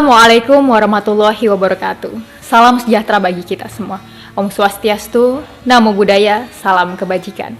Assalamualaikum warahmatullahi wabarakatuh. Salam sejahtera bagi kita semua. Om Swastiastu, Namo Buddhaya, salam kebajikan.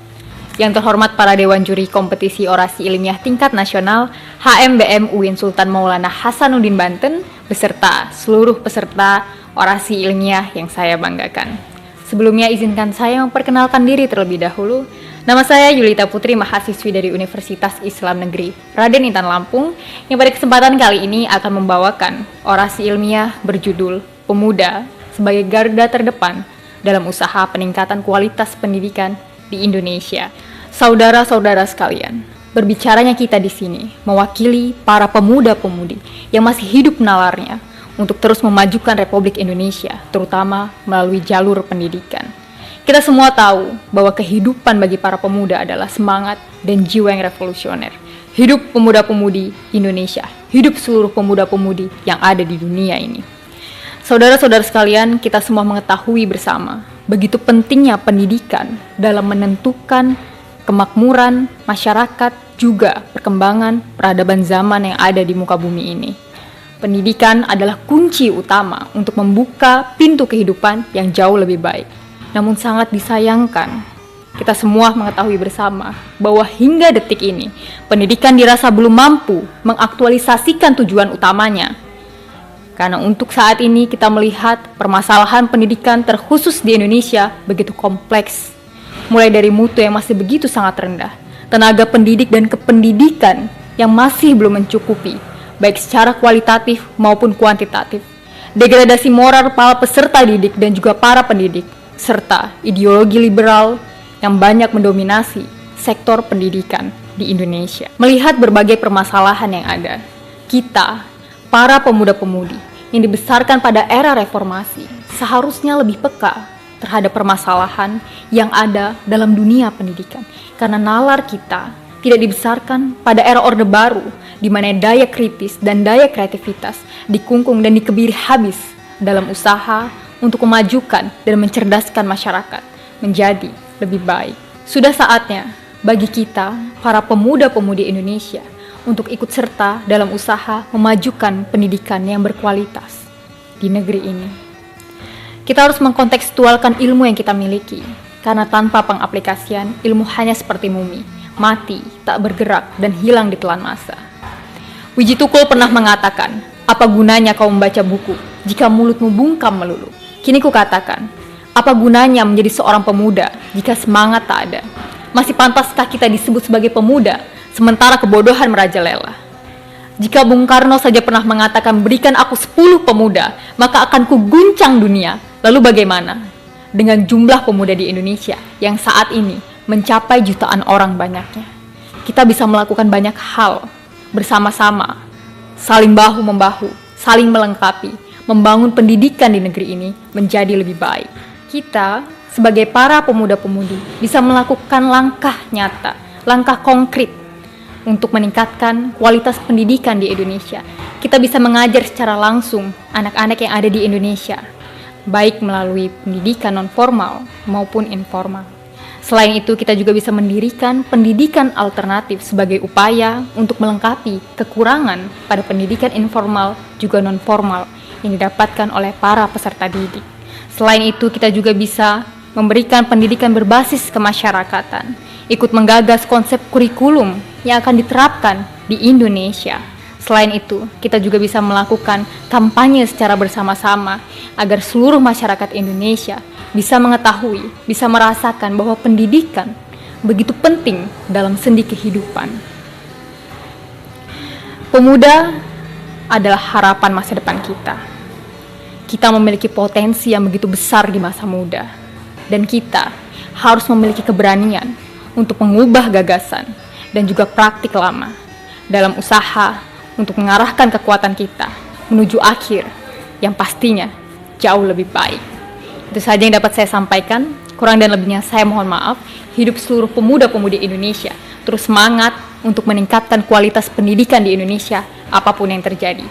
Yang terhormat para Dewan Juri Kompetisi Orasi Ilmiah Tingkat Nasional HMBM UIN Sultan Maulana Hasanuddin Banten, beserta seluruh peserta orasi ilmiah yang saya banggakan. Sebelumnya izinkan saya memperkenalkan diri terlebih dahulu. Nama saya Yulita Putri, mahasiswi dari Universitas Islam Negeri Raden Intan Lampung, yang pada kesempatan kali ini akan membawakan orasi ilmiah berjudul Pemuda sebagai garda terdepan dalam usaha peningkatan kualitas pendidikan di Indonesia. Saudara-saudara sekalian, berbicaranya kita di sini mewakili para pemuda-pemudi yang masih hidup nalarnya untuk terus memajukan Republik Indonesia, terutama melalui jalur pendidikan. Kita semua tahu bahwa kehidupan bagi para pemuda adalah semangat dan jiwa yang revolusioner. Hidup pemuda-pemudi Indonesia, hidup seluruh pemuda-pemudi yang ada di dunia ini. Saudara-saudara sekalian, kita semua mengetahui bersama begitu pentingnya pendidikan dalam menentukan kemakmuran masyarakat, juga perkembangan peradaban zaman yang ada di muka bumi ini. Pendidikan adalah kunci utama untuk membuka pintu kehidupan yang jauh lebih baik. Namun sangat disayangkan, kita semua mengetahui bersama bahwa hingga detik ini, pendidikan dirasa belum mampu mengaktualisasikan tujuan utamanya. Karena untuk saat ini kita melihat permasalahan pendidikan terkhusus di Indonesia begitu kompleks. Mulai dari mutu yang masih begitu sangat rendah, tenaga pendidik dan kependidikan yang masih belum mencukupi, baik secara kualitatif maupun kuantitatif, degradasi moral para peserta didik dan juga para pendidik, serta ideologi liberal yang banyak mendominasi sektor pendidikan di Indonesia. Melihat berbagai permasalahan yang ada, kita, para pemuda-pemudi yang dibesarkan pada era reformasi, seharusnya lebih peka terhadap permasalahan yang ada dalam dunia pendidikan. Karena nalar kita tidak dibesarkan pada era Orde Baru, di mana daya kritis dan daya kreativitas dikungkung dan dikebiri habis dalam usaha untuk memajukan dan mencerdaskan masyarakat menjadi lebih baik. Sudah saatnya bagi kita, para pemuda-pemudi Indonesia, untuk ikut serta dalam usaha memajukan pendidikan yang berkualitas di negeri ini. Kita harus mengkontekstualkan ilmu yang kita miliki, karena tanpa pengaplikasian, ilmu hanya seperti mumi, mati, tak bergerak, dan hilang di telan masa. Wiji Tukul pernah mengatakan, apa gunanya kau membaca buku jika mulutmu bungkam melulu? Kini ku katakan, apa gunanya menjadi seorang pemuda jika semangat tak ada? Masih pantaskah kita disebut sebagai pemuda, sementara kebodohan merajalela? Jika Bung Karno saja pernah mengatakan, berikan aku 10 pemuda, maka akan ku guncang dunia. Lalu bagaimana dengan jumlah pemuda di Indonesia yang saat ini mencapai jutaan orang banyaknya? Kita bisa melakukan banyak hal bersama-sama, saling bahu-membahu, saling melengkapi, membangun pendidikan di negeri ini menjadi lebih baik. Kita sebagai para pemuda-pemudi bisa melakukan langkah nyata, langkah konkret untuk meningkatkan kualitas pendidikan di Indonesia. Kita bisa mengajar secara langsung anak-anak yang ada di Indonesia, baik melalui pendidikan non-formal maupun informal. Selain itu, kita juga bisa mendirikan pendidikan alternatif sebagai upaya untuk melengkapi kekurangan pada pendidikan informal juga non-formal yang didapatkan oleh para peserta didik. Selain itu, kita juga bisa memberikan pendidikan berbasis kemasyarakatan, ikut menggagas konsep kurikulum yang akan diterapkan di Indonesia. Selain itu, kita juga bisa melakukan kampanye secara bersama-sama agar seluruh masyarakat Indonesia bisa mengetahui, bisa merasakan bahwa pendidikan begitu penting dalam sendi kehidupan. Pemuda adalah harapan masa depan kita. Kita memiliki potensi yang begitu besar di masa muda, dan kita harus memiliki keberanian untuk mengubah gagasan dan juga praktik lama dalam usaha untuk mengarahkan kekuatan kita menuju akhir yang pastinya jauh lebih baik. Itu saja yang dapat saya sampaikan. Kurang dan lebihnya saya mohon maaf. Hidup seluruh pemuda-pemudi Indonesia. Terus semangat untuk meningkatkan kualitas pendidikan di Indonesia apapun yang terjadi.